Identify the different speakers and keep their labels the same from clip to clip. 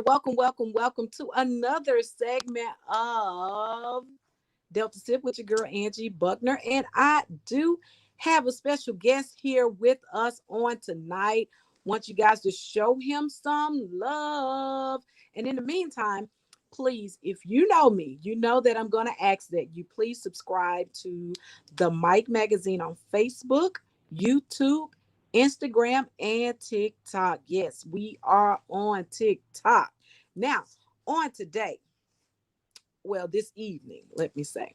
Speaker 1: and welcome to another segment of Delta Sip with your girl Angie Buckner. And I do have a special guest here with us on tonight. Want you guys to show him some love. And in the meantime, please, if you know me, you know that I'm going to ask that you please subscribe to the Mike Magazine on Facebook, YouTube, Instagram, and TikTok. Yes, we are on TikTok. Now, on today, well, this evening, let me say,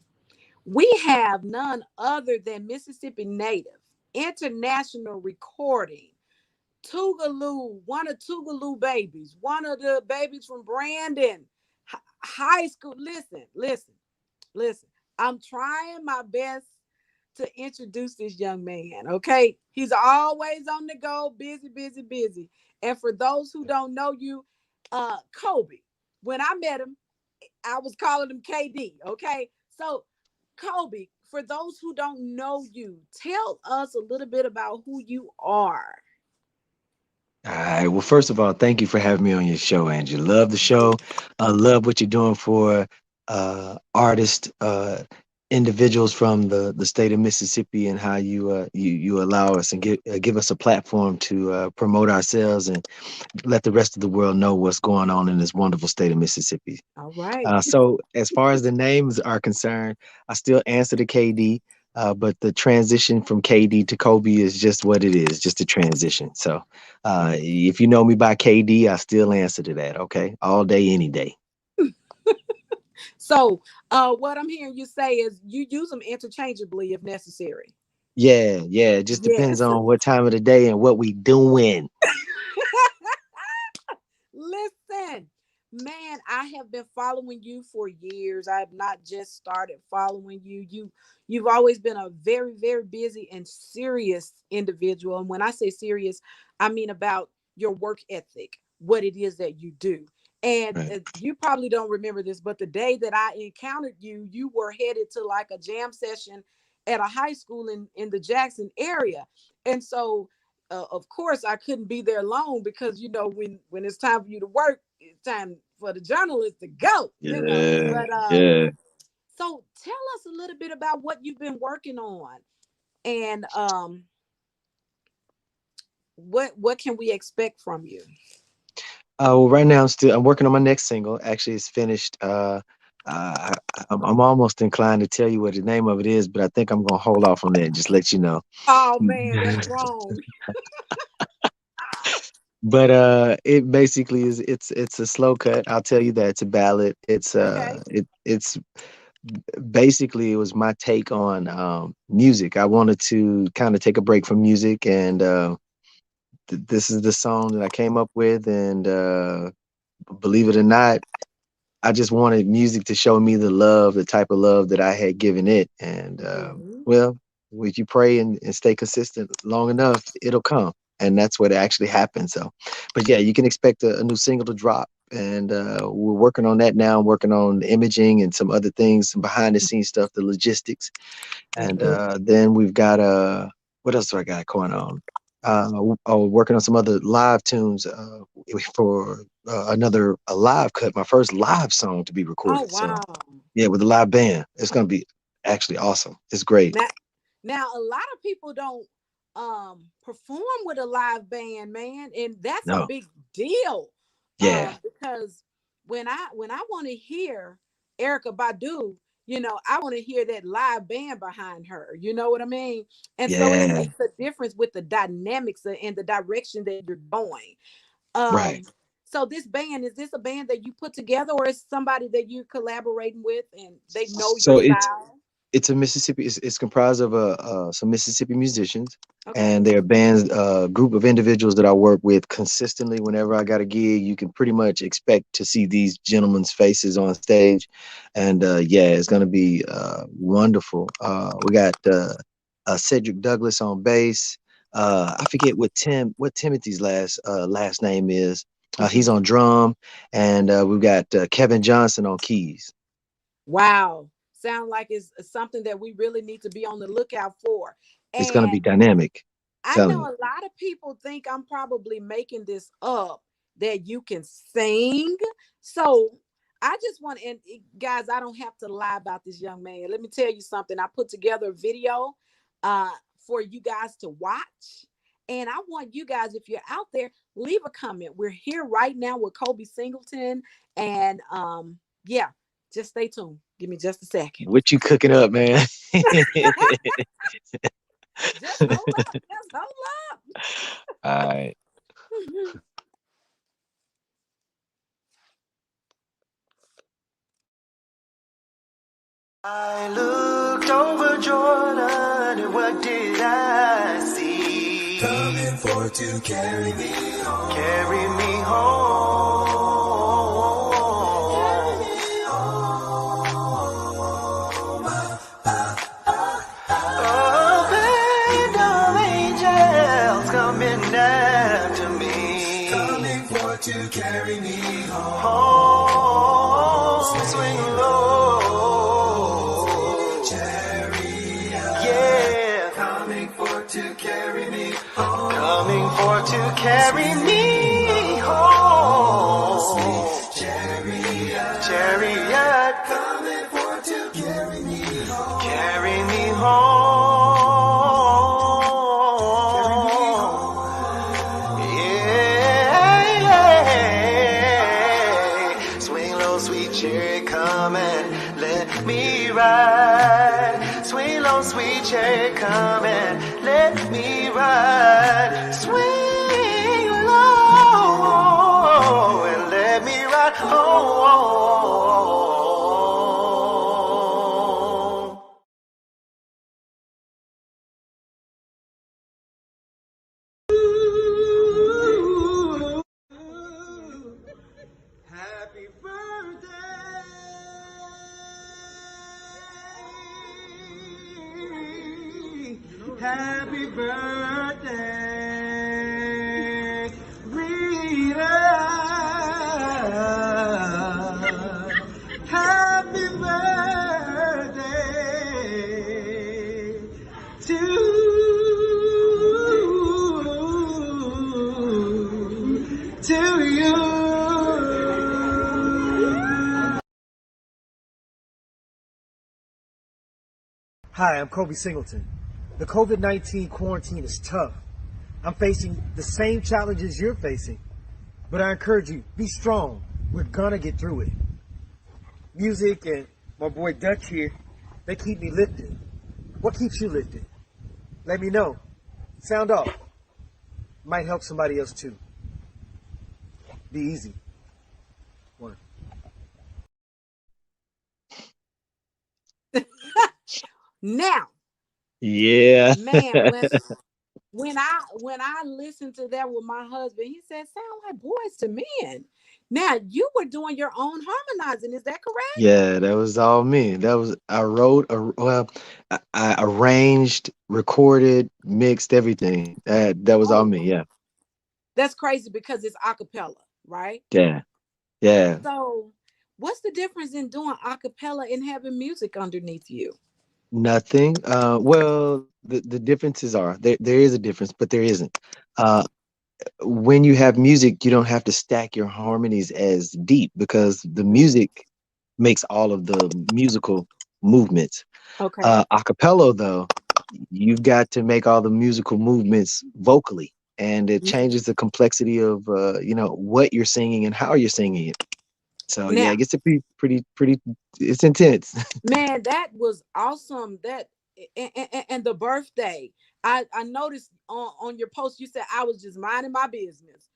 Speaker 1: we have none other than Mississippi native, international recording, Tougaloo, one of Tougaloo babies, one of the babies from Brandon High School. Listen. I'm trying my best to introduce this young man, okay? He's always on the go, busy. And for those who don't know you, Kobe, when I met him, I was calling him KD, okay? So, Kobe, for those who don't know you, tell us a little bit about who you are.
Speaker 2: All right. Well, first of all, thank you for having me on your show, Angie. Love the show. I love what you're doing for artists, individuals from the state of Mississippi, and how you allow us and give us a platform to promote ourselves and let the rest of the world know what's going on in this wonderful state of Mississippi.
Speaker 1: All right.
Speaker 2: So as far as the names are concerned, I still answer to KD, but the transition from KD to Kobe is just what it is, just a transition. So if you know me by KD, I still answer to that. Okay, all day, any day.
Speaker 1: So, what I'm hearing you say is you use them interchangeably if necessary.
Speaker 2: Yeah. It just depends
Speaker 1: Yes.
Speaker 2: on what time of the day and what we doing.
Speaker 1: Listen, man, I have been following you for years. I have not just started following you. You've always been a very busy and serious individual. And when I say serious, I mean about your work ethic, what it is that you do. And
Speaker 2: Right.
Speaker 1: you probably don't remember this, but the day that I encountered you, you were headed to like a jam session at a high school in the Jackson area. And so of course I couldn't be there long because when it's time for you to work, it's time for the journalist to go.
Speaker 2: Yeah,
Speaker 1: But
Speaker 2: yeah.
Speaker 1: so tell us a little bit about what you've been working on, and what can we expect from you?
Speaker 2: Well, right now I'm working on my next single. Actually, it's finished. I, I'm almost inclined to tell you what the name of it is, but I think I'm gonna hold off on that and just let you know.
Speaker 1: Oh man, that's wrong.
Speaker 2: But it basically it's a slow cut. I'll tell you that it's a ballad.
Speaker 1: Okay.
Speaker 2: It's basically it was my take on music. I wanted to kind of take a break from music, and this is the song that I came up with. And believe it or not, I just wanted music to show me the love, the type of love that I had given it. And
Speaker 1: Mhm.
Speaker 2: well, if you pray and stay consistent long enough, it'll come. And that's what actually happened. So, but yeah, you can expect a new single to drop. And we're working on that now. I'm working on imaging and some other things, some behind the scenes stuff, the logistics. And
Speaker 1: Mhm.
Speaker 2: then we've got what else do I got going on? Working on some other live tunes for another a live cut, my first live song to be
Speaker 1: Oh
Speaker 2: recorded. So
Speaker 1: wow.
Speaker 2: yeah, with a live band, it's gonna be actually awesome. It's great.
Speaker 1: Now, now a lot of people don't perform with a live band, man, and that's a
Speaker 2: No,
Speaker 1: big deal.
Speaker 2: yeah,
Speaker 1: Because when I want to hear Erica Badu, I want to hear that live band behind her. You know what I mean? And so it
Speaker 2: yeah,
Speaker 1: makes a difference with the dynamics and the direction that you're going.
Speaker 2: right.
Speaker 1: Um, so this band, is this a band that you put together, or is somebody that you're collaborating with and they know your
Speaker 2: So
Speaker 1: style?
Speaker 2: it's a Mississippi. It's comprised of some Mississippi musicians,
Speaker 1: Okay.
Speaker 2: and they're bands, group of individuals that I work with consistently. Whenever I got a gig, you can pretty much expect to see these gentlemen's faces on stage, and yeah, it's gonna be wonderful. We got Cedric Douglas on bass. I forget what Timothy's last name is. He's
Speaker 1: Mhm.
Speaker 2: on drum, and we've got Kevin Johnson on keys.
Speaker 1: Wow. Sound like it's something that we really need to be on the lookout for.
Speaker 2: It's gonna be
Speaker 1: And
Speaker 2: dynamic.
Speaker 1: I know
Speaker 2: Telling you.
Speaker 1: a lot of people think I'm probably making this up. that you can sing. So I just want, and guys, I don't have to lie about this young man. Let me tell you something. I put together a video uh for you guys to watch. And I want you guys, if you're out there, leave a comment. We're here right now with Kobe Singleton. And yeah, just stay tuned. Give me just a second.
Speaker 2: What you cooking up, man?
Speaker 1: Just hold up. Just hold
Speaker 2: All right.
Speaker 1: up.
Speaker 3: I looked over Jordan and what did I see? Coming for to carry me home. Carry me home. Carry me home. A band of angels coming after me. Coming for to carry me home. Home, swing low. To carry me home. Coming for to carry me home. Sweet chariot, chariot, coming for to carry me home. Carry me home. Yeah, yeah. Swing low, sweet chariot, come and let me ride. Swing low, sweet chariot, come and let me ride. Swing low and let me ride home. Happy birthday. Happy birthday, Rita. Happy birthday to you. Hi, I'm Kobe Singleton. The COVID-19 quarantine is tough. I'm facing the same challenges you're facing. But I encourage you, be strong. We're gonna get through it. Music and my boy Dutch here, they keep me lifted. What keeps you lifted? Let me know. Sound off. Might help somebody else too. Be easy. One.
Speaker 1: Now,
Speaker 2: Yeah.
Speaker 1: man, when I listened to that with my husband, he said, "Sound like Boys to Men." Now you were doing your own harmonizing. Is that correct?
Speaker 2: Yeah, that was all me. That was I wrote, well, I arranged, recorded, mixed everything. That was all
Speaker 1: Oh,
Speaker 2: me. Yeah,
Speaker 1: that's crazy because it's acapella, right?
Speaker 2: yeah, yeah.
Speaker 1: So, what's the difference in doing acapella and having music underneath you?
Speaker 2: Nothing. Well, the differences are there is a difference, but there isn't. Uh, when you have music, you don't have to stack your harmonies as deep because the music makes all of the musical movements.
Speaker 1: Okay.
Speaker 2: Acapella, though, you've got to make all the musical movements vocally, and it changes the complexity of what you're singing and how you're singing it. So yeah,
Speaker 1: Now,
Speaker 2: it gets to be pretty. It's intense.
Speaker 1: man, that was awesome. That and the birthday. I noticed on your post you said I was just minding my business.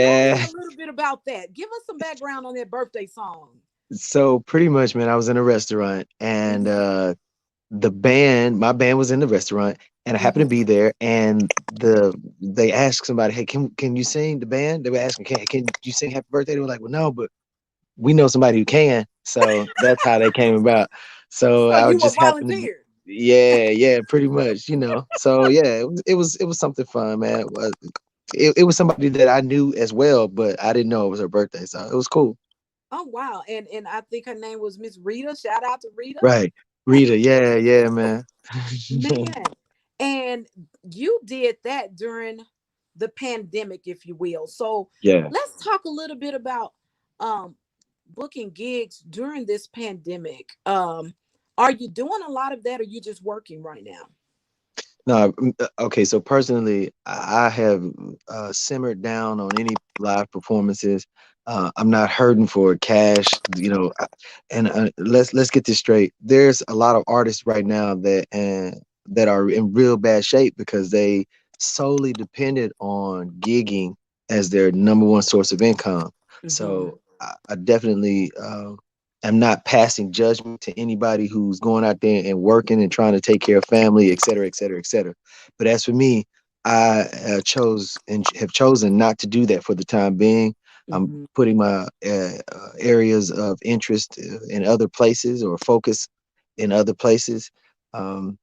Speaker 1: Tell me
Speaker 2: Yeah.
Speaker 1: a little bit about that. Give us some background on that birthday song.
Speaker 2: So pretty much, man, I was in a restaurant and
Speaker 1: Hmm.
Speaker 2: my band was in the restaurant and I happened to
Speaker 1: Hmm.
Speaker 2: be there and they asked somebody, hey, can you sing the band? They were asking, can you sing Happy Birthday? They were like, well, no, but we know somebody who can. So that's how they came about. So
Speaker 1: So
Speaker 2: I
Speaker 1: you were
Speaker 2: just happened to be,
Speaker 1: volunteered.
Speaker 2: yeah, yeah, pretty much. So yeah, it was something fun, man. It was somebody that I knew as well, but I didn't know it was her birthday. So it was cool.
Speaker 1: Oh wow. And I think her name was Miss Rita. Shout out to Rita.
Speaker 2: Right. Rita, yeah, yeah, man.
Speaker 1: Man. And you did that during the pandemic, if you will. So
Speaker 2: Yeah.
Speaker 1: let's talk a little bit about um booking gigs during this pandemic. Are you doing a lot of that, or you just working right now?
Speaker 2: No, okay. So personally, I have simmered down on any live performances. I'm not hurting for cash, and let's get this straight. There's a lot of artists right now that are in real bad shape because they solely depended on gigging as their number one source of income.
Speaker 1: Mm-hmm.
Speaker 2: So I definitely am not passing judgment to anybody who's going out there and working and trying to take care of family, et cetera, et cetera, et cetera. But as for me, I chose and have chosen not to do that for the time being. I'm
Speaker 1: Mm-hmm.
Speaker 2: putting my areas of interest in other places or focus in other places. Um,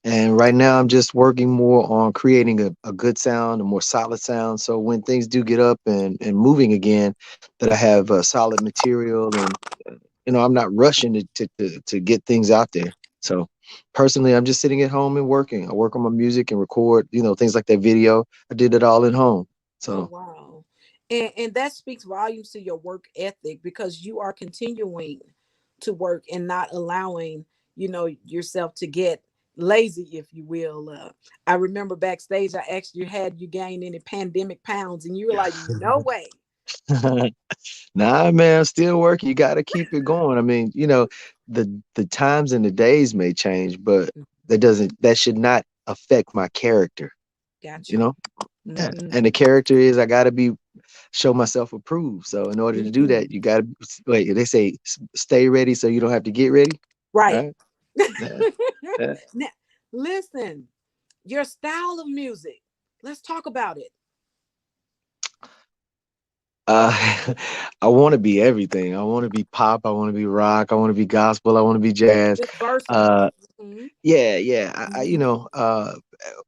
Speaker 2: and right now, I'm just working more on creating a good sound, a more solid sound. So when things do get up and moving again, that I have solid material and I'm not rushing to get things out there. So personally, I'm just sitting at home and working. I work on my music and record, things like that video. I did it all at home.
Speaker 1: Oh
Speaker 2: So
Speaker 1: wow. And that speaks volumes to your work ethic, because you are continuing to work and not allowing, yourself to get lazy, if you will. I remember backstage I asked you, had you gained any pandemic pounds, and you were like, no way.
Speaker 2: nah, man, I'm still working. You got to keep it going. I mean, the times and the days may change, but that should not affect my character.
Speaker 1: Got
Speaker 2: You
Speaker 1: you.
Speaker 2: know,
Speaker 1: Mm-hmm.
Speaker 2: and the character is I got to be show myself approved. So in order to do
Speaker 1: Mm-hmm.
Speaker 2: that, you got to wait. They say stay ready so you don't have to get ready,
Speaker 1: Right.
Speaker 2: right? Yeah, yeah.
Speaker 1: Now, listen, your style of music. Let's talk about it.
Speaker 2: Uh, I want to be everything. I want to be pop. I want to be rock. I want to be gospel. I want to be jazz.
Speaker 1: It's versatile.
Speaker 2: Uh,
Speaker 1: Mm-hmm.
Speaker 2: yeah, yeah.
Speaker 1: Mm-hmm.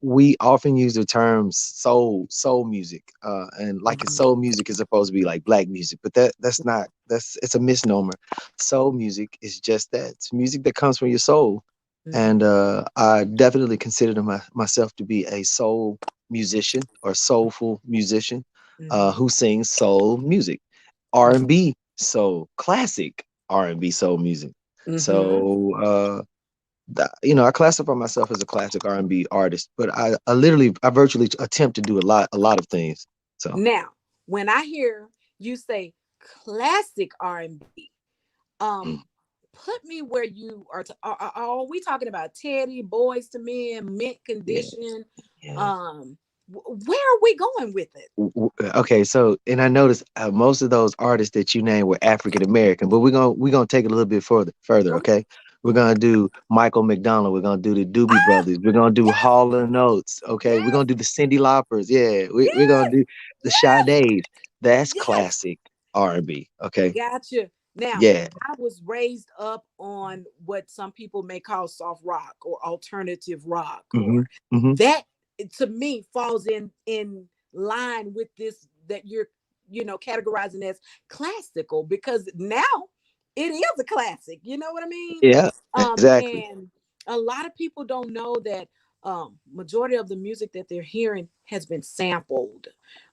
Speaker 2: We often use the term soul music, and like soul music is supposed to be like black music, but that's not. It's a misnomer. Soul music is just that. It's music that comes from your soul,
Speaker 1: Mm-hmm.
Speaker 2: and I definitely consider myself to be a soul musician or soulful musician
Speaker 1: Mm-hmm.
Speaker 2: who sings soul music, R&B soul, classic R&B soul music.
Speaker 1: Mm-hmm.
Speaker 2: So I classify myself as a classic R&B artist, but I virtually attempt to do a lot of things. So
Speaker 1: Now, when I hear you say classic R&B, um,
Speaker 2: mm,
Speaker 1: put me where you are. Are we talking about Teddy, Boys to Men, Mint
Speaker 2: yeah,
Speaker 1: Condition?
Speaker 2: yeah.
Speaker 1: Um, where are we going with it?
Speaker 2: Okay, so and I noticed most of those artists that you named were African American, but we're gonna take it a little bit further.
Speaker 1: Okay.
Speaker 2: Okay, we're gonna do Michael McDonald. We're gonna do the Doobie
Speaker 1: Ah,
Speaker 2: Brothers. We're gonna do
Speaker 1: yes,
Speaker 2: Hall and Oates. Okay, we're
Speaker 1: yes,
Speaker 2: gonna do the Cyndi Laupers. Yeah, we're gonna
Speaker 1: yes,
Speaker 2: do the Sades. That's
Speaker 1: yes.
Speaker 2: classic R&B. Okay,
Speaker 1: Gotcha. Now,
Speaker 2: yeah.
Speaker 1: I was raised up on what some people may call soft rock or alternative rock,
Speaker 2: Hmm.
Speaker 1: or
Speaker 2: Hmm.
Speaker 1: that to me falls in line with this that you're categorizing as classical, because now it is a classic. You know what I mean?
Speaker 2: Yeah, exactly.
Speaker 1: And a lot of people don't know that majority of the music that they're hearing has been sampled.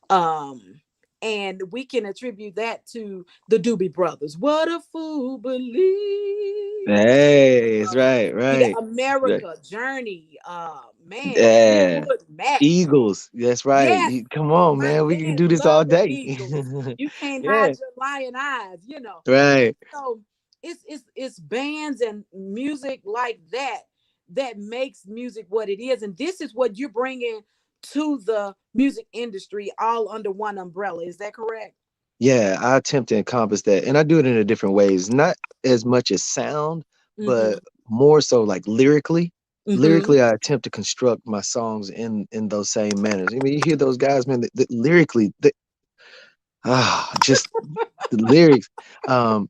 Speaker 1: Um, and we can attribute that to the Doobie Brothers. What a fool believes.
Speaker 2: Hey, it's right,
Speaker 1: Yeah,
Speaker 2: right. Right.
Speaker 1: America, Journey, man,
Speaker 2: Yeah.
Speaker 1: Fleetwood Mac.
Speaker 2: Eagles. That's right.
Speaker 1: Yes,
Speaker 2: Come on,
Speaker 1: my
Speaker 2: man. We can
Speaker 1: dad
Speaker 2: do this all
Speaker 1: loved the
Speaker 2: day.
Speaker 1: Eagles. You can't hide
Speaker 2: Yeah.
Speaker 1: your lion eyes. And
Speaker 2: Right.
Speaker 1: so it's bands and music like that that makes music what it is. And this is what you're bringing to the music industry all under one umbrella. Is that correct?
Speaker 2: Yeah, I attempt to encompass that. And I do it in a different ways. Not as much as sound,
Speaker 1: Mm-hmm.
Speaker 2: but more so like lyrically.
Speaker 1: Mm-hmm.
Speaker 2: Lyrically, I attempt to construct my songs in those same manners. I mean, you hear those guys, man, that lyrically, just the lyrics, and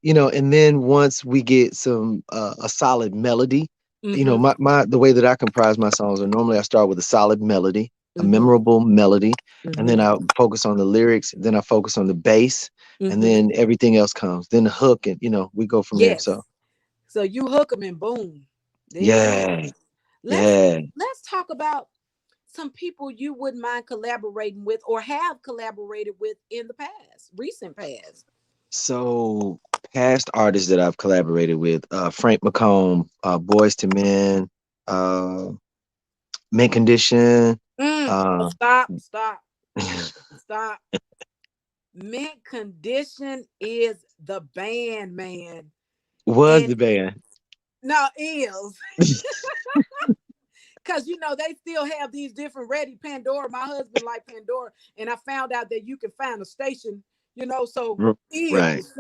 Speaker 2: then once we get some a solid melody,
Speaker 1: Mm-hmm.
Speaker 2: my the way that I comprise my songs are normally I start with a solid melody, a
Speaker 1: Mm-hmm.
Speaker 2: memorable melody, and then
Speaker 1: Mm-hmm.
Speaker 2: I focus on the lyrics, then I focus on the bass, and
Speaker 1: Mm-hmm.
Speaker 2: then everything else comes, then the hook, and we go from there. So
Speaker 1: Yes. So you hook them and boom, there you go.
Speaker 2: yeah,
Speaker 1: Let's
Speaker 2: yeah.
Speaker 1: let's talk about some people you wouldn't mind collaborating with or have collaborated with in the past, recent past?
Speaker 2: So past artists that I've collaborated with, Frank McComb, Boys to Men, uh, Mint Condition, uh,
Speaker 1: Stop, stop, stop. Mint Condition is the band, man.
Speaker 2: was
Speaker 1: And
Speaker 2: the band.
Speaker 1: no, is because they still have these different ready Pandora. My husband like Pandora, and I found out that you can find a station, so
Speaker 2: R- Right,
Speaker 1: is.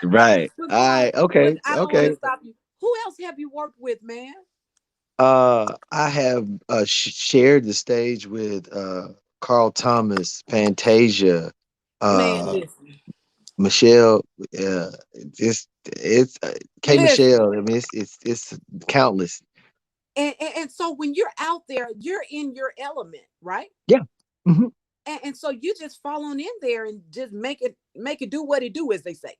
Speaker 2: right.
Speaker 1: But
Speaker 2: All
Speaker 1: go on.
Speaker 2: right,
Speaker 1: But
Speaker 2: okay,
Speaker 1: I don't want to
Speaker 2: okay.
Speaker 1: stop you. Who else have you worked with, man?
Speaker 2: I have shared the stage with Carl Thomas, Fantasia,
Speaker 1: Man,
Speaker 2: uh,
Speaker 1: listen.
Speaker 2: Michelle. It's K
Speaker 1: Listen.
Speaker 2: Michelle. I mean, it's countless.
Speaker 1: And so when you're out there, you're in your element, right?
Speaker 2: Yeah. Hmm.
Speaker 1: And so you just fall on in there and just make it do what it do, as they say.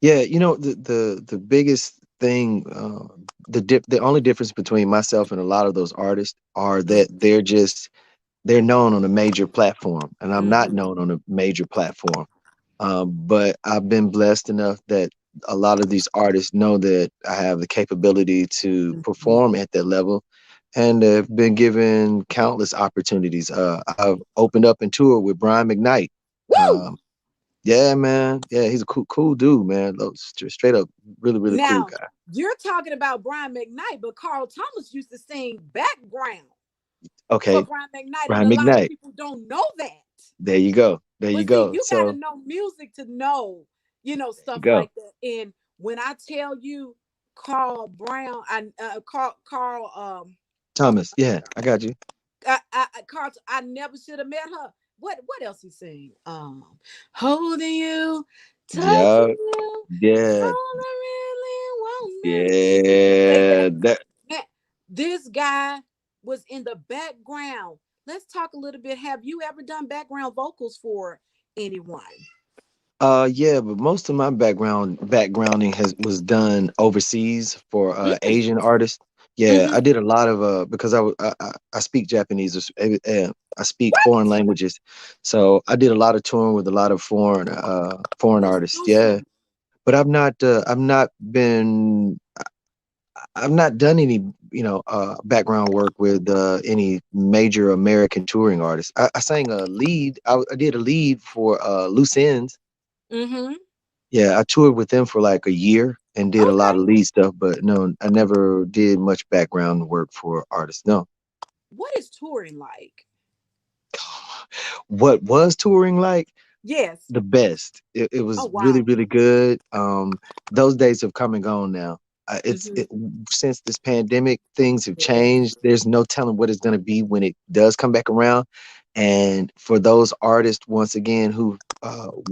Speaker 2: Yeah, the biggest thing, the only difference between myself and a lot of those artists are that they're known on a major platform, and I'm not
Speaker 1: Mm-hmm.
Speaker 2: known on a major platform. But I've been blessed enough that a lot of these artists know that I have the capability to
Speaker 1: Mm-hmm.
Speaker 2: perform at that level, and have been given countless opportunities. I've opened up and toured with Brian McKnight.
Speaker 1: Woo!
Speaker 2: Um, yeah, man. Yeah, he's a cool dude, man. Straight up, really, really cool
Speaker 1: Now
Speaker 2: guy.
Speaker 1: you're talking about Brian McKnight, but Carl Thomas used to sing background for
Speaker 2: Okay,
Speaker 1: Brian McKnight, and
Speaker 2: Brian
Speaker 1: a lot of
Speaker 2: McKnight.
Speaker 1: people don't know that.
Speaker 2: There you go. There you
Speaker 1: But see,
Speaker 2: go.
Speaker 1: you got to
Speaker 2: So
Speaker 1: know music to know,
Speaker 2: you
Speaker 1: stuff
Speaker 2: go,
Speaker 1: like that. And when I tell you Carl Brown, Carl,
Speaker 2: Thomas. Yeah, I got you.
Speaker 1: Carl, I never should have met her. What else he sing? Holding you, touching
Speaker 2: Yeah,
Speaker 1: you,
Speaker 2: yeah,
Speaker 1: all I really wanna do.
Speaker 2: yeah. That
Speaker 1: Man, this guy was in the background. Let's talk a little bit. Have you ever done background vocals for anyone?
Speaker 2: Yeah, but most of my backgrounding was done overseas for Asian artists. Yeah,
Speaker 1: Mm-hmm.
Speaker 2: I did a lot of because I speak Japanese, I speak foreign languages, so I did a lot of touring with a lot of foreign
Speaker 1: That's
Speaker 2: artists. Yeah,
Speaker 1: awesome.
Speaker 2: but I've not done any background work with any major American touring artists. I sang a lead. I did a lead for Loose Ends.
Speaker 1: Mm-hmm.
Speaker 2: Yeah, I toured with them for like a year and did a lot
Speaker 1: Okay.
Speaker 2: of lead stuff, but no, I never did much background work for artists. No.
Speaker 1: What is touring like?
Speaker 2: What was touring like?
Speaker 1: Yes.
Speaker 2: The best. It
Speaker 1: Oh
Speaker 2: was really,
Speaker 1: wow.
Speaker 2: really good. Those days have come and gone now.
Speaker 1: Mm-hmm.
Speaker 2: Since this pandemic, things have
Speaker 1: Yeah.
Speaker 2: changed. There's no telling what it's going to be when it does come back around. And for those artists, once again, who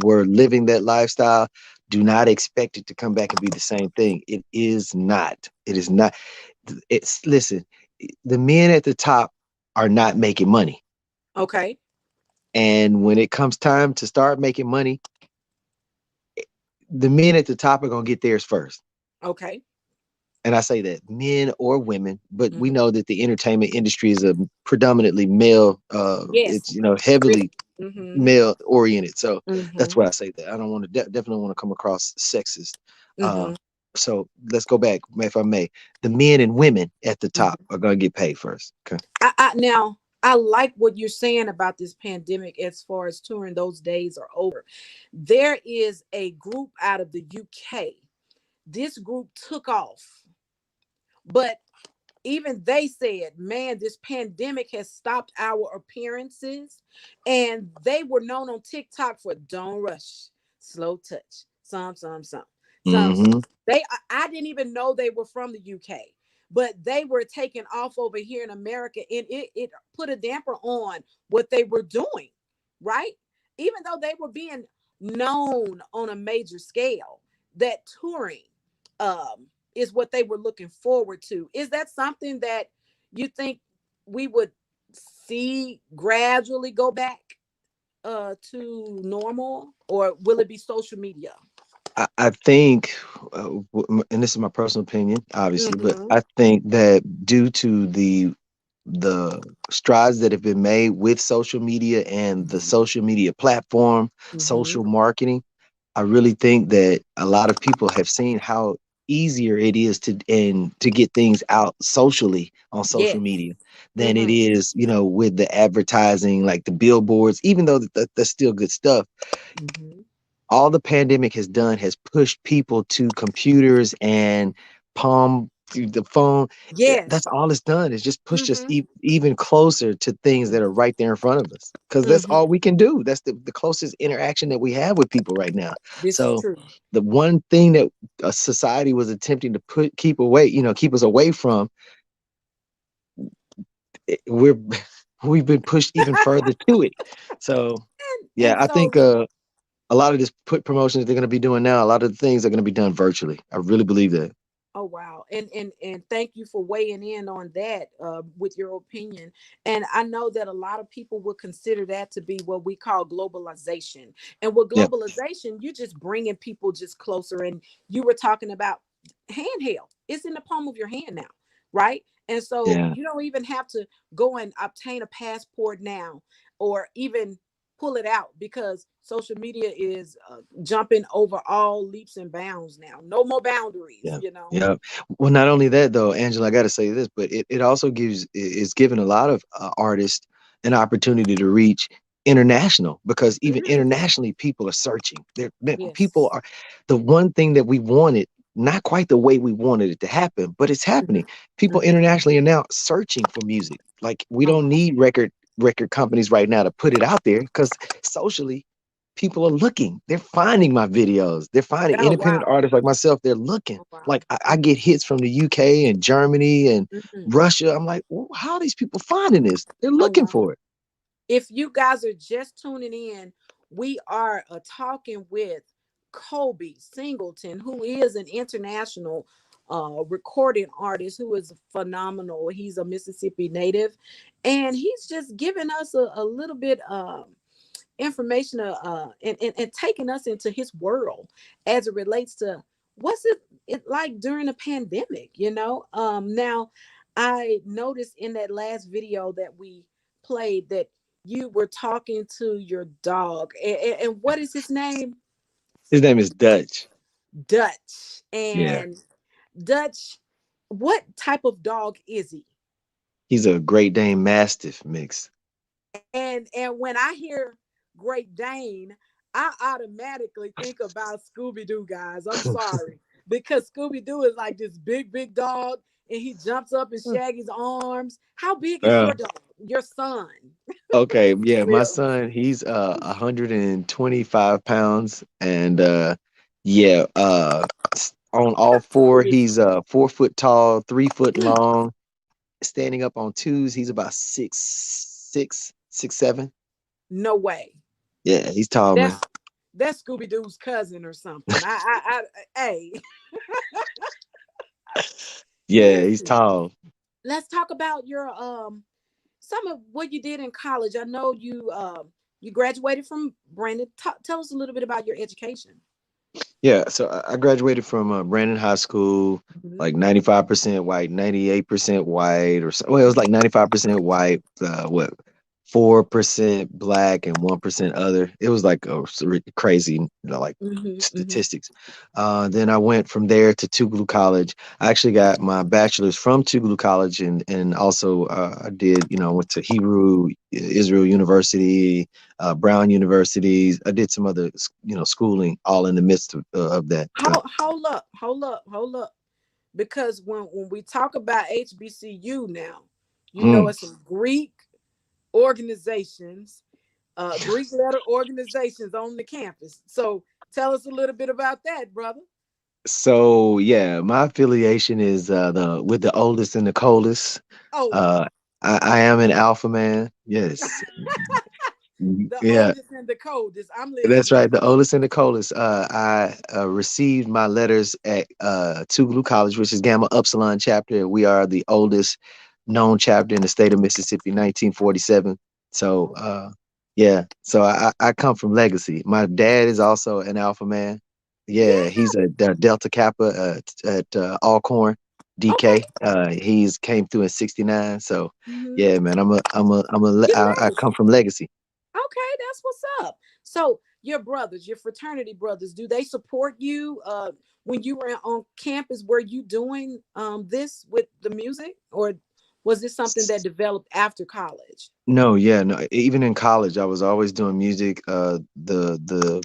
Speaker 2: were living that lifestyle, do not expect it to come back and be the same thing. It is not. It is not. It's listen. The men at the top are not making money,
Speaker 1: Okay.
Speaker 2: and when it comes time to start making money, the men at the top are gonna get theirs first.
Speaker 1: Okay.
Speaker 2: And I say that men or women, but we
Speaker 1: Mm-hmm.
Speaker 2: know that the entertainment industry is a predominantly male.
Speaker 1: Yes.
Speaker 2: It's heavily
Speaker 1: Mm-hmm.
Speaker 2: male oriented. So that's
Speaker 1: Mm-hmm.
Speaker 2: why I say that. I don't want to definitely want to come across sexist. Uh,
Speaker 1: Mm-hmm.
Speaker 2: so let's go back, if I may. The men and women at the top
Speaker 1: Mm-hmm.
Speaker 2: are gonna get paid first. Okay.
Speaker 1: Now I like what you're saying about this pandemic as far as touring. Those days are over. There is a group out of the UK. This group took off, but even they said, man, this pandemic has stopped our appearances. And they were known on TikTok for don't rush, slow touch, some.
Speaker 2: Mm-hmm.
Speaker 1: I didn't even know they were from the UK, but they were taking off over here in America, and it put a damper on what they were doing, right? Even though they were being known on a major scale, that touring um is what they were looking forward to. Is that something that you think we would see gradually go back to normal, or will it be social media?
Speaker 2: I think, and this is my personal opinion, obviously, but
Speaker 1: Mm-hmm.
Speaker 2: I think that due to the the strides that have been made with social media and the social media platform,
Speaker 1: Mm-hmm.
Speaker 2: social marketing, I really think that a lot of people have seen how easier it is to get things out socially on social
Speaker 1: Yes.
Speaker 2: media than it
Speaker 1: Mm-hmm.
Speaker 2: is, with the advertising, like the billboards, even though that's still good stuff.
Speaker 1: Mm-hmm.
Speaker 2: All the pandemic has done has pushed people to computers and palm the phone. That's
Speaker 1: Yes.
Speaker 2: all it's done. It's just pushed us
Speaker 1: Mm-hmm.
Speaker 2: even closer to things that are right there in front of us, because that's
Speaker 1: Mm-hmm.
Speaker 2: all we can do. That's the closest interaction that we have with people right now.
Speaker 1: This is
Speaker 2: So
Speaker 1: true.
Speaker 2: the one thing that a society was attempting to keep away, keep us away from, we're we've been pushed even further to it. So yeah,
Speaker 1: And
Speaker 2: I
Speaker 1: so,
Speaker 2: think a lot of this put promotions they're going to be doing now, a lot of the things are going to be done virtually. I really believe that.
Speaker 1: oh wow, and thank you for weighing in on that with your opinion. And I know that a lot of people would consider that to be what we call globalization. And with
Speaker 2: Yep.
Speaker 1: globalization, you're just bringing people just closer. And you were talking about handheld; it's in the palm of your hand now, right? And so
Speaker 2: Yeah.
Speaker 1: you don't even have to go and obtain a passport now, or even pull it out, because social media is jumping over all leaps and bounds now. No more boundaries,
Speaker 2: Yeah.
Speaker 1: you know.
Speaker 2: Yeah. Well, not only that though, Angela, I got to say this, but it also it's given a lot of artists an opportunity to reach international, because even
Speaker 1: Mhm.
Speaker 2: internationally people are searching. People
Speaker 1: Yes.
Speaker 2: are the one thing that we wanted, not quite the way we wanted it to happen, but it's
Speaker 1: Mhm.
Speaker 2: happening. People
Speaker 1: Mhm.
Speaker 2: internationally are now searching for music. Like we
Speaker 1: Oh
Speaker 2: don't
Speaker 1: wow.
Speaker 2: need record companies right now to put it out there, because socially people are looking. They're finding my videos. They're finding
Speaker 1: Oh
Speaker 2: independent
Speaker 1: wow.
Speaker 2: artists like myself. They're looking.
Speaker 1: Oh wow.
Speaker 2: Like I get hits from the UK and Germany and
Speaker 1: Mhm.
Speaker 2: Russia. I'm like, how are these people finding this? They're
Speaker 1: Oh
Speaker 2: looking
Speaker 1: wow.
Speaker 2: for it.
Speaker 1: If you guys are just tuning in, we are talking with Kobe Singleton, who is an international recording artist who is phenomenal. He's a Mississippi native, and he's just giving us a little bit information and taking us into his world as it relates to what's it like during a pandemic, now I noticed in that last video that we played that you were talking to your dog, and what is his name?
Speaker 2: His name is Dutch.
Speaker 1: Dutch.
Speaker 2: Yeah.
Speaker 1: And Dutch, what type of dog is he?
Speaker 2: He's a Great Dane Mastiff mix.
Speaker 1: And when I hear Great Dane, I automatically think about Scooby Doo, guys. I'm sorry, because Scooby Doo is like this big dog, and he jumps up in Shaggy's arms. How big is
Speaker 2: Uh,
Speaker 1: your dog, your son?
Speaker 2: okay, yeah, my
Speaker 1: Will.
Speaker 2: son, he's 125 pounds, and yeah, on all
Speaker 1: How
Speaker 2: four,
Speaker 1: is
Speaker 2: he's 4 foot tall, 3 foot
Speaker 1: he?
Speaker 2: long. Standing up on twos, he's about 6'6", 6'7".
Speaker 1: No way.
Speaker 2: Yeah, he's tall, man.
Speaker 1: That's that's Scooby Doo's cousin or something. Hey,
Speaker 2: Yeah, he's
Speaker 1: listen.
Speaker 2: tall.
Speaker 1: Let's talk about your some of what you did in college. I know you graduated from Brandon. Tell us a little bit about your education.
Speaker 2: Yeah, so I graduated from Brandon High School,
Speaker 1: Mhm.
Speaker 2: like 95% white, 98% white, or so. Well, it was like 95% white, 4% black, and 1% other. It was like crazy, like
Speaker 1: Mhm. Mhm.
Speaker 2: statistics. Then I went from there to Tougaloo College. I actually got my bachelor's from Tougaloo College, and also I did, went to Hebrew Israel University, Brown universities. I did some other, schooling all in the midst of that.
Speaker 1: Hold up. Because when we talk about HBCU now,
Speaker 2: Mm.
Speaker 1: it's some Greek organizations, Greek letter organizations on the campus. So tell us a little bit about that, brother.
Speaker 2: So yeah, my affiliation is the with the oldest and the coldest.
Speaker 1: Oh,
Speaker 2: Uh, I am an alpha man. Yes.
Speaker 1: the
Speaker 2: Yeah.
Speaker 1: oldest and the coldest. I'm
Speaker 2: That's
Speaker 1: listening.
Speaker 2: right, the oldest and the coldest. I received my letters at Tougaloo College, which is Gamma Upsilon chapter. We are the oldest known chapter in the state of Mississippi, 1947. So,
Speaker 1: Oh,
Speaker 2: yeah. So I come from legacy. My dad is also an alpha man. Yeah,
Speaker 1: yeah.
Speaker 2: he's a Delta Kappa at Alcorn.
Speaker 1: Okay.
Speaker 2: DK. He's came through in '69. So
Speaker 1: Hmm.
Speaker 2: yeah, man,
Speaker 1: You
Speaker 2: I
Speaker 1: legacy.
Speaker 2: come from legacy.
Speaker 1: Okay, that's what's up. So your brothers, your fraternity brothers, do they support you when you were on campus? Were you doing this with the music, or was this something that developed after college?
Speaker 2: No, yeah, no. Even in college, I was always doing music. The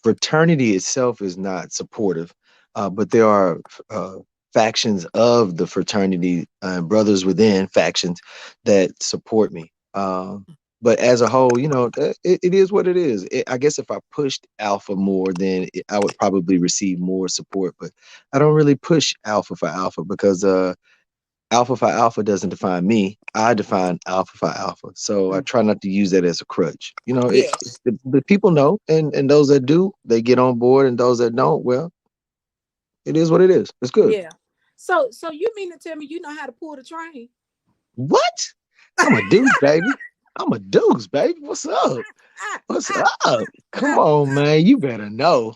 Speaker 2: fraternity itself is not supportive, but there are factions of the fraternity, brothers within factions that support me. But as a whole, it is what it is. I guess if I pushed alpha more, then I would probably receive more support. But I don't really push alpha for alpha because alpha phi alpha doesn't define me. I define alpha phi alpha. So I
Speaker 1: Mm.
Speaker 2: try not to use that as a crutch.
Speaker 1: Yes.
Speaker 2: The people know, and those that do, they get on board, and those that don't, well, it is what it is. It's good.
Speaker 1: Yeah. So you mean to tell me you know how to pull the train?
Speaker 2: What? I'm a deuce, baby. I'm a deuce, baby. What's up?
Speaker 1: Ah,
Speaker 2: What's
Speaker 1: ah,
Speaker 2: up? Come
Speaker 1: ah.
Speaker 2: on, man. You better know.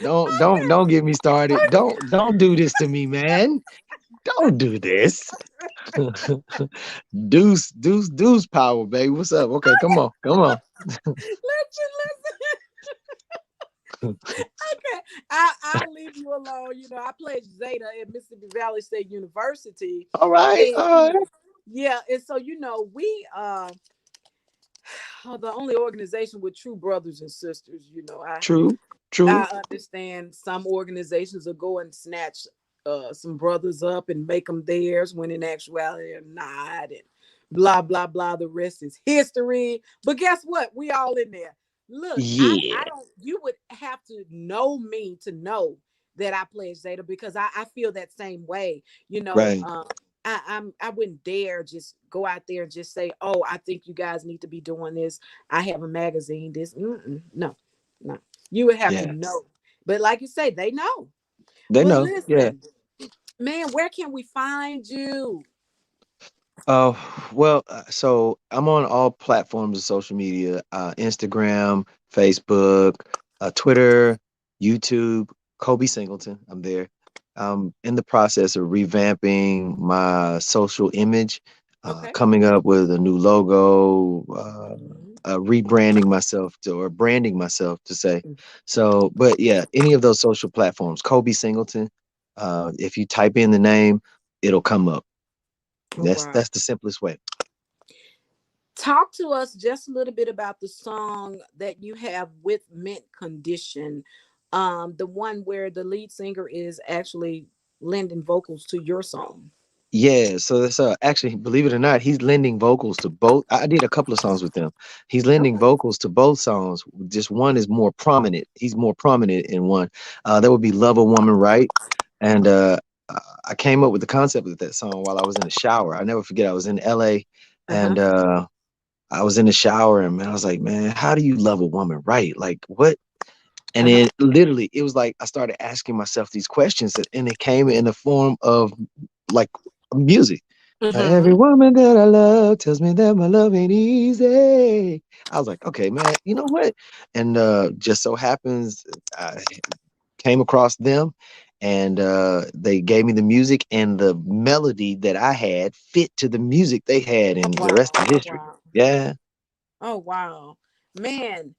Speaker 1: Okay.
Speaker 2: Don't get me started. Don't do this to me, man. Don't do this. Deuce power, baby. What's up? Okay, come on, come on.
Speaker 1: Listen. Okay. I'll leave you alone. I played Zeta at Mississippi Valley State University.
Speaker 2: All right,
Speaker 1: And
Speaker 2: all right.
Speaker 1: yeah, and so we are the only organization with true brothers and sisters.
Speaker 2: True, true.
Speaker 1: I understand some organizations will go and snatch some brothers up and make them theirs when in actuality they're not, and blah blah blah. The rest is history. But guess what? We all in there. Look, I
Speaker 2: Yeah,
Speaker 1: don't. You would have to know me to know that I pledge Zeta, because I feel that same way.
Speaker 2: right.
Speaker 1: I wouldn't dare just go out there and just say, oh, I think you guys need to be doing this. I have a magazine. This, no, no. You would have to
Speaker 2: Yeah,
Speaker 1: know. But like you say, they know.
Speaker 2: they
Speaker 1: But
Speaker 2: know. Yeah.
Speaker 1: listen, man, where can we find you?
Speaker 2: Uh, well, so I'm on all platforms of social media: Instagram, Facebook, Twitter, YouTube. Kobe Singleton. I'm there. I'm in the process of revamping my social image,
Speaker 1: Okay.
Speaker 2: coming up with a new logo,
Speaker 1: Mhm.
Speaker 2: rebranding myself or branding myself to say. So, but yeah, any of those social platforms, Kobe Singleton. If you type in the name, it'll come up.
Speaker 1: Oh wow.
Speaker 2: That's the simplest way.
Speaker 1: Talk to us just a little bit about the song that you have with Mint Condition. The one where the lead singer is actually lending vocals to your song.
Speaker 2: Yeah, so that's actually, believe it or not, he's lending vocals to both. I did a couple of songs with him. He's lending
Speaker 1: Okay.
Speaker 2: vocals to both songs. Just one is more prominent. He's more prominent in one. That would be "Love a Woman Right," and I came up with the concept of that song while I was in the shower. I never forget. I was in LA,
Speaker 1: Uh-huh.
Speaker 2: and I was in the shower, and man, I was like, man, how do you love a woman right? Like what? And
Speaker 1: Uh-huh.
Speaker 2: then literally, it was like I started asking myself these questions, and it came in the form of like music. Every
Speaker 1: Mm-hmm.
Speaker 2: woman that I love tells me that my love ain't easy. I was like, okay, man, you know what? And just so happens I came across them, and they gave me the music, and the melody that I had fit to the music they had,
Speaker 1: Oh
Speaker 2: and the
Speaker 1: wow.
Speaker 2: rest is
Speaker 1: Oh
Speaker 2: history.
Speaker 1: wow.
Speaker 2: Yeah.
Speaker 1: Oh wow. Man,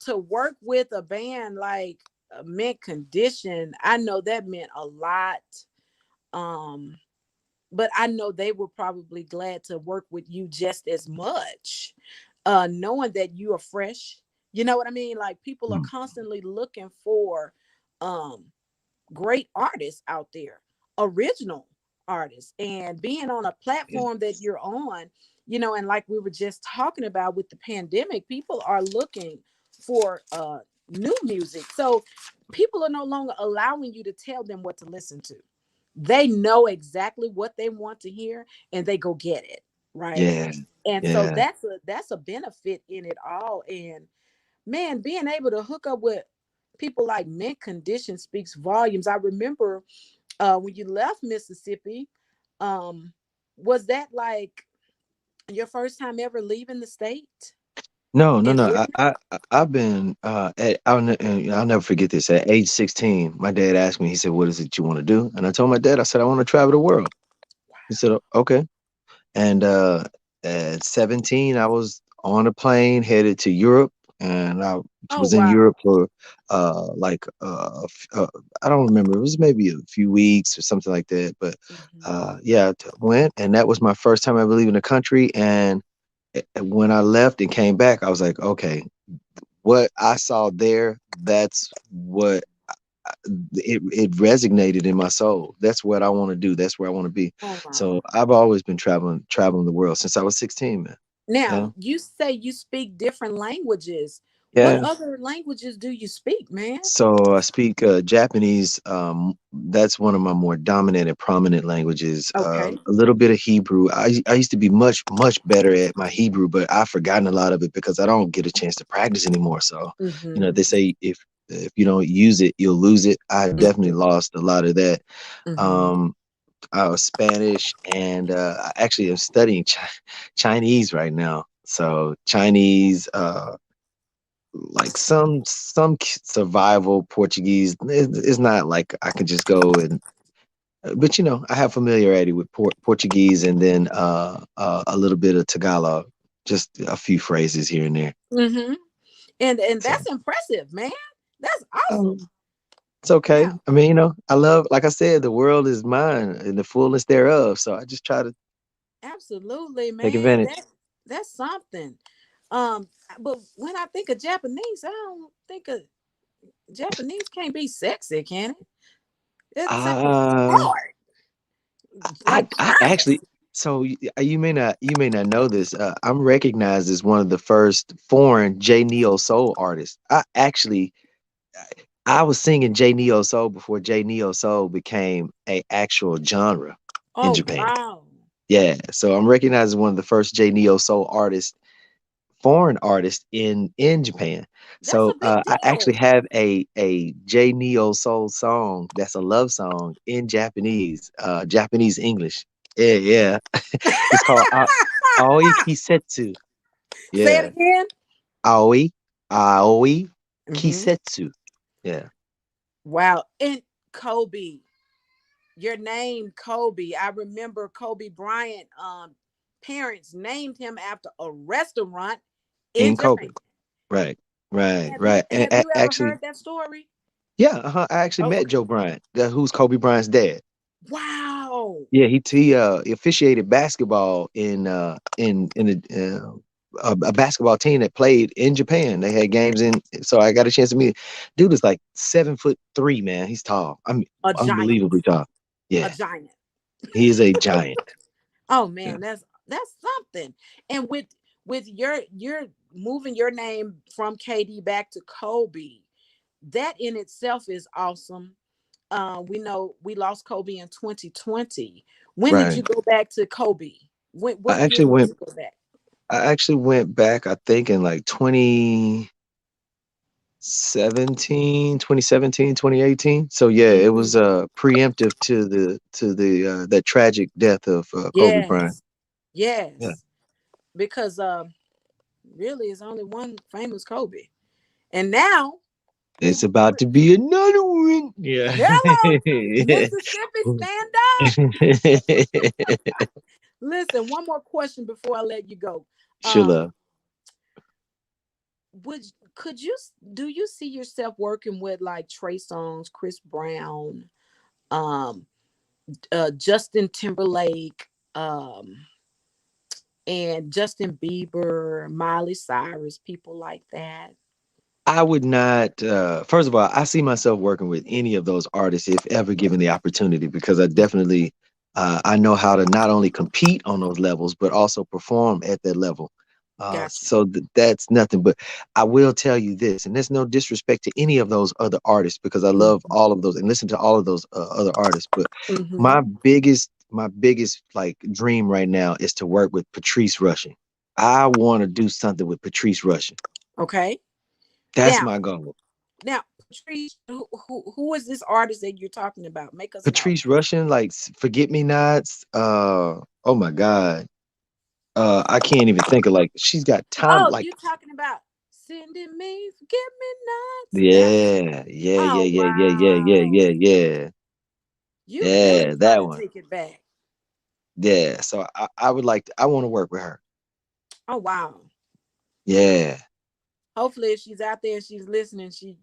Speaker 1: to work with a band like Mint Condition, I know that meant a lot. Um, but I know they were probably glad to work with you just as much, knowing that you are fresh. You know what I mean? Like people are
Speaker 2: Mm.
Speaker 1: constantly looking for um great artists out there, original artists, and being on a
Speaker 2: Yeah.
Speaker 1: platform that you're on, and like we were just talking about with the pandemic, people are looking for new music. So people are no longer allowing you to tell them what to listen to. They know exactly what they want to hear and they go get it, right?
Speaker 2: Yeah.
Speaker 1: And so
Speaker 2: Yeah.
Speaker 1: that's a benefit in it all. And man, being able to hook up with people like Mint Condition speaks volumes. I remember when you left Mississippi, um, was that like your first time ever leaving the state?
Speaker 2: No, no,
Speaker 1: And
Speaker 2: no.
Speaker 1: if
Speaker 2: I've been I'll never forget this. At age 16, my dad asked me. He said, "What is it you want to do?" And I told my dad, I said, "I want to travel the world." He said, "Okay." And at 17, I was on a plane headed to Europe, and I
Speaker 1: oh
Speaker 2: was in
Speaker 1: wow.
Speaker 2: Europe for like I don't remember. It was maybe a few weeks or something like that. But
Speaker 1: Hmm.
Speaker 2: yeah, went, and that was my first time ever leaving the country. And when I left and came back, I was like, okay, what I saw there, that's what it resonated in my soul. That's what I want to do. That's where I want to be.
Speaker 1: Oh wow.
Speaker 2: So I've always been traveling the world since I was 16, man.
Speaker 1: Now
Speaker 2: Yeah.
Speaker 1: you say you speak different languages. What
Speaker 2: Yeah.
Speaker 1: other languages do you speak, man?
Speaker 2: So I speak Japanese. That's one of my more dominant and prominent languages.
Speaker 1: Okay.
Speaker 2: A little bit of Hebrew. I used to be much better at my Hebrew, but I've forgotten a lot of it because I don't get a chance to practice anymore. So,
Speaker 1: Mm-hmm.
Speaker 2: they say if you don't use it, you'll lose it. I definitely
Speaker 1: Mm-hmm.
Speaker 2: lost a lot of that.
Speaker 1: Mm-hmm.
Speaker 2: Um, I was Spanish, and I actually am studying Chinese right now. So Chinese. Like survival Portuguese. It's not like I can just go and, but I have familiarity with Portuguese, and then a little bit of Tagalog, just a few phrases here and there.
Speaker 1: Mm-hmm. And
Speaker 2: So
Speaker 1: that's impressive, man. That's
Speaker 2: um,
Speaker 1: awesome.
Speaker 2: it's okay.
Speaker 1: Now,
Speaker 2: I mean, I love, like I said, the world is mine and the fullness thereof. So I just try to
Speaker 1: absolutely,
Speaker 2: take
Speaker 1: man.
Speaker 2: advantage.
Speaker 1: That's something. Um, but when I think of Japanese, I don't think of Japanese can't be sexy, can it? It sounds
Speaker 2: Uh,
Speaker 1: hard,
Speaker 2: I
Speaker 1: like
Speaker 2: I actually,
Speaker 1: violence.
Speaker 2: so you may not know this. I'm recognized as one of the first foreign J Neo Soul artists. I was singing J Neo Soul before J Neo Soul became a actual genre in
Speaker 1: Oh
Speaker 2: Japan.
Speaker 1: wow,
Speaker 2: Yeah, so I'm recognized as one of the first J Neo Soul artists, foreign artists in Japan.
Speaker 1: that's a
Speaker 2: So
Speaker 1: big
Speaker 2: I actually
Speaker 1: deal.
Speaker 2: have a J Neo Soul song that's a love song in Japanese, Japanese English. Yeah, yeah. It's called Aoi Kisetsu.
Speaker 1: Say it
Speaker 2: Yeah.
Speaker 1: again.
Speaker 2: Aoi, Aoi
Speaker 1: Hmm.
Speaker 2: Kisetsu. Yeah.
Speaker 1: Wow. And Kobe, your name Kobe. I remember Kobe Bryant. Parents named him after a restaurant in
Speaker 2: In
Speaker 1: Japan.
Speaker 2: Kobe. Right. Right.
Speaker 1: Have you
Speaker 2: Right. And
Speaker 1: have you ever
Speaker 2: actually,
Speaker 1: heard that story?
Speaker 2: yeah, I actually
Speaker 1: Oh,
Speaker 2: met
Speaker 1: okay.
Speaker 2: Joe Bryant, who's Kobe Bryant's dad.
Speaker 1: Wow.
Speaker 2: Yeah, he officiated basketball in a basketball team that played in Japan. They had games in, so I got a chance to meet. Dude is like 7'3", man. He's tall. I'm
Speaker 1: A giant.
Speaker 2: unbelievably tall.
Speaker 1: A
Speaker 2: Yeah,
Speaker 1: giant.
Speaker 2: he is a giant.
Speaker 1: Oh
Speaker 2: Yeah.
Speaker 1: man, that's something. And with your moving your name from KD back to Kobe, that in itself is awesome. We know we lost Kobe in 2020. When did you
Speaker 2: Right.
Speaker 1: go back to Kobe?
Speaker 2: I
Speaker 1: What year
Speaker 2: actually
Speaker 1: did
Speaker 2: went.
Speaker 1: you go back?
Speaker 2: I actually went back. I think in like 2017, 2018. So yeah, it was
Speaker 1: Mhm.
Speaker 2: preemptive to the that tragic death of Kobe Bryant.
Speaker 1: Yes,
Speaker 2: Yeah.
Speaker 1: yes, because really, it's only one famous Kobe, and now we,
Speaker 2: It's about to be another one. Yeah.
Speaker 1: hello Mississippi, stand up. Listen, one more question before I let you go.
Speaker 2: Sure,
Speaker 1: Um,
Speaker 2: love.
Speaker 1: would could you do you see yourself working with like Trey Songz, Chris Brown, um, Justin Timberlake, and Justin Bieber, Miley Cyrus, people like that?
Speaker 2: I would not. First of all, I see myself working with any of those artists if ever given the opportunity, because I definitely I know how to not only compete on those levels but also perform at that level.
Speaker 1: Gotcha.
Speaker 2: So that's nothing. But I will tell you this, and there's no disrespect to any of those other artists, because I love
Speaker 1: Mm-hmm.
Speaker 2: all of those and listen to all of those other artists. But
Speaker 1: Mm-hmm.
Speaker 2: my biggest like dream right now is to work with Patrice Russian. I want to do something with Patrice Russian.
Speaker 1: Okay.
Speaker 2: That's
Speaker 1: Now,
Speaker 2: my goal.
Speaker 1: Patrice, who is this artist that you're talking about? Make us know.
Speaker 2: Patrice Russian, like Forget Me Nots. Oh my God. I can't even think of, like, she's got time,
Speaker 1: Oh,
Speaker 2: like,
Speaker 1: you talking about sending me, forget me nots. That one.
Speaker 2: yeah, yeah, yeah,
Speaker 1: Oh
Speaker 2: yeah, yeah, yeah, yeah,
Speaker 1: wow.
Speaker 2: yeah, yeah,
Speaker 1: You really
Speaker 2: yeah,
Speaker 1: trying
Speaker 2: that
Speaker 1: to
Speaker 2: one.
Speaker 1: take it back.
Speaker 2: Yeah, so I would like to, I want to work with her.
Speaker 1: Oh wow.
Speaker 2: Yeah.
Speaker 1: Hopefully if she's out there and she's listening, she'd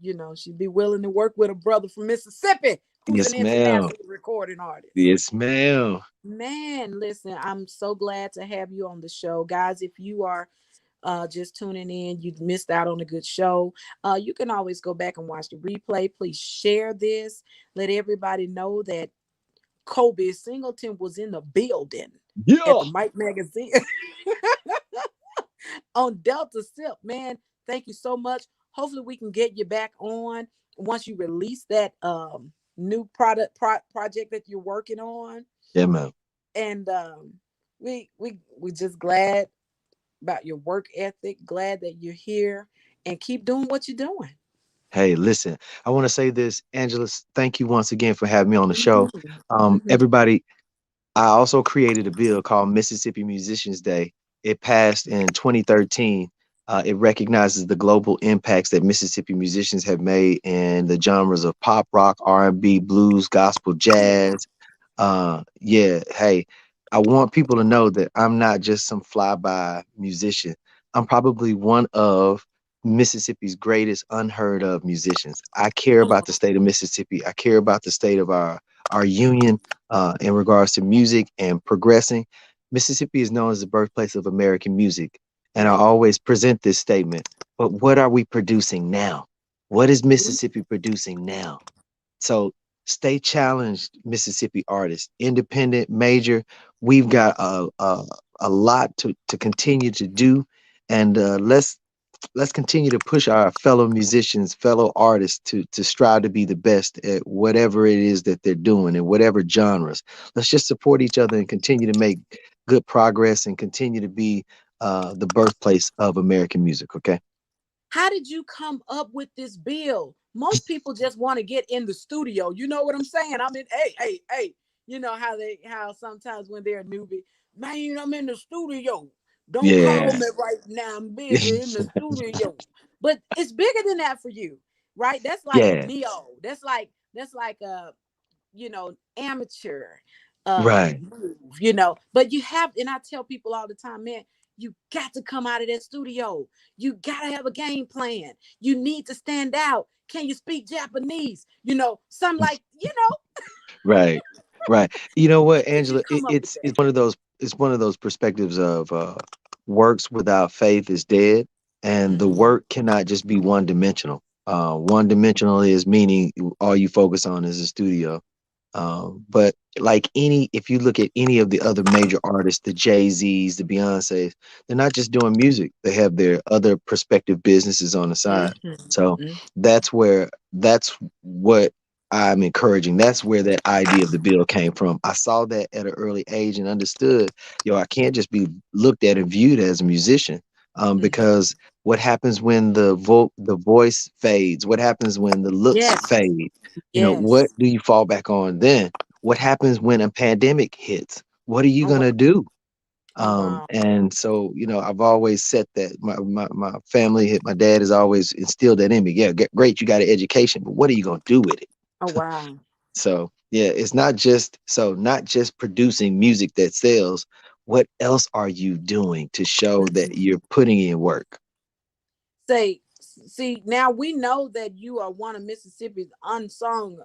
Speaker 1: be willing to work with a brother from Mississippi who's an
Speaker 2: Yes, ma'am.
Speaker 1: international recording artist.
Speaker 2: Yes, ma'am.
Speaker 1: Man, listen, I'm so glad to have you on the show. Guys, if you are just tuning in, you missed out on a good show. You can always go back and watch the replay. Please share this. Let everybody know that Kobe Singleton was in the building at
Speaker 2: Yeah.
Speaker 1: the Mike Magazine on Delta Sip. Man, thank you so much. Hopefully, we can get you back on once you release that new project that you're working on.
Speaker 2: Yeah, ma'am.
Speaker 1: And we just glad about your work ethic. Glad that you're here and keep doing what you're doing.
Speaker 2: Hey, listen, I want to say this, Angela. Thank you once again for having me on the show.
Speaker 1: Mhm. Mhm.
Speaker 2: Everybody, I also created a bill called Mississippi Musicians Day. It passed in 2013. It recognizes the global impacts that Mississippi musicians have made in the genres of pop, rock, R&B, blues, gospel, jazz. Yeah, hey, I want people to know that I'm not just some flyby musician. I'm probably one of Mississippi's greatest unheard of musicians. I care about the
Speaker 1: Oh,
Speaker 2: state of Mississippi. I care about the state of our union in regards to music and progressing. Mississippi is known as the birthplace of American music, and I
Speaker 1: right.
Speaker 2: always present this statement. But what are we producing now? What is Mississippi producing now? So stay challenged, Mississippi artists, independent, major. We've got a lot to continue to do, and let's continue to push our fellow musicians, fellow artists to strive to be the best at whatever it is that they're doing in whatever genres. Let's just support each other and continue to make good progress and continue to be the birthplace of American music. Okay.
Speaker 1: How did you come up with this bill? Most people just want to get in the studio. You know what I'm saying? I mean, hey, hey, hey. You know how sometimes when they're a newbie, man, I'm in the studio. Don't call
Speaker 2: Yeah.
Speaker 1: me right now. I'm busy in the studio. But it's bigger than that for you, right? That's like
Speaker 2: Yeah.
Speaker 1: neo. That's like amateur
Speaker 2: Right.
Speaker 1: move, but you have, and I tell people all the time, man, you got to come out of that studio. You got to have a game plan. You need to stand out. Can you speak Japanese? Some like,
Speaker 2: Right, right. You know what,
Speaker 1: how did you
Speaker 2: Angela?
Speaker 1: come up with
Speaker 2: It's
Speaker 1: that?
Speaker 2: one of those, it's one of those perspectives of works without faith is dead, and the
Speaker 1: Mhm.
Speaker 2: work cannot just be one dimensional. One dimensional is meaning all you focus on is the studio. But like any, if you look at any of the other major artists, the Jay-Z's, the Beyoncé's, they're not just doing music. They have their other prospective businesses on the side.
Speaker 1: Mhm.
Speaker 2: So
Speaker 1: Mhm.
Speaker 2: that's what I'm encouraging. That's where that idea of the bill came from. I saw that at an early age and understood, I can't just be looked at and viewed as a musician.
Speaker 1: Mhm.
Speaker 2: Because what happens when the voice fades? What happens when the looks
Speaker 1: Yes.
Speaker 2: fade?
Speaker 1: Yes.
Speaker 2: What do you fall back on then? What happens when a pandemic hits? What are you
Speaker 1: Oh wow.
Speaker 2: gonna do?
Speaker 1: Oh wow.
Speaker 2: And so, I've always said that my family, my dad has always instilled that in me. Yeah, great, you got an education, but what are you gonna do with it?
Speaker 1: Oh wow.
Speaker 2: So yeah, it's not just producing music that sells. What else are you doing to show that
Speaker 1: Mhm.
Speaker 2: you're putting in work?
Speaker 1: Say, see, now we know that you are one of Mississippi's unsung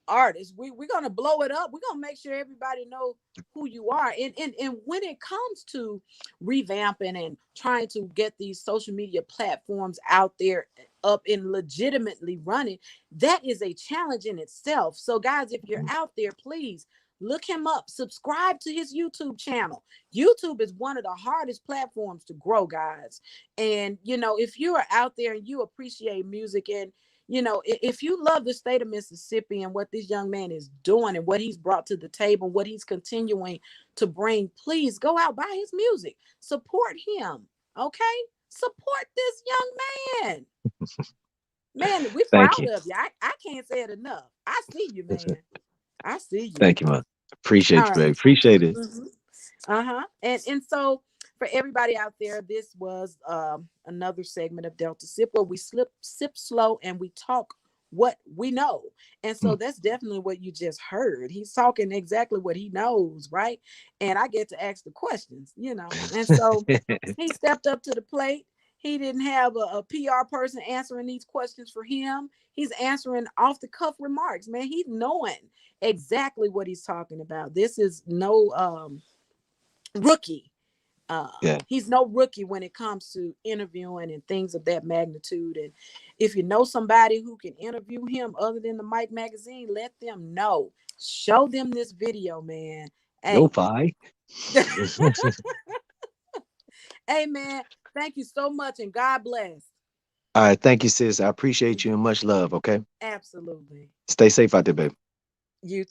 Speaker 1: artists. We're gonna blow it up. We're gonna make sure everybody know who you are. And when it comes to revamping and trying to get these social media platforms out there up and legitimately running, that is a challenge in itself. So guys, if you're out there, please look him up, subscribe to his YouTube channel. YouTube is one of the hardest platforms to grow, guys. And if you are out there and you appreciate music, and if you love the state of Mississippi and what this young man is doing and what he's brought to the table, what he's continuing to bring, please go out, buy his music, support him. Okay, support this young man. Man, we're
Speaker 2: Thank
Speaker 1: proud
Speaker 2: you.
Speaker 1: of you. I can't say it enough. I see you, man. I see you.
Speaker 2: Thank you, man. Appreciate
Speaker 1: All
Speaker 2: you,
Speaker 1: right.
Speaker 2: baby. Appreciate it.
Speaker 1: Mhm. Uh-huh. And so for everybody out there, this was another segment of Delta Sip where we sip slow and we talk what we know. And so
Speaker 2: Mm.
Speaker 1: that's definitely what you just heard. He's talking exactly what he knows, right? And I get to ask the questions, you know. And so he stepped up to the plate. He didn't have a PR person answering these questions for him. He's answering off the cuff remarks, man. He's knowing exactly what he's talking about. This is no rookie.
Speaker 2: Yeah,
Speaker 1: He's no rookie when it comes to interviewing and things of that magnitude. And if you know somebody who can interview him other than the Mike magazine, let them know. Show them this video, man.
Speaker 2: no
Speaker 1: Hey,
Speaker 2: pie.
Speaker 1: hey, man. Thank you so much, and God bless.
Speaker 2: All right, thank you, sis. I appreciate you and much love. Okay,
Speaker 1: Absolutely.
Speaker 2: stay safe out there, baby.
Speaker 1: You too.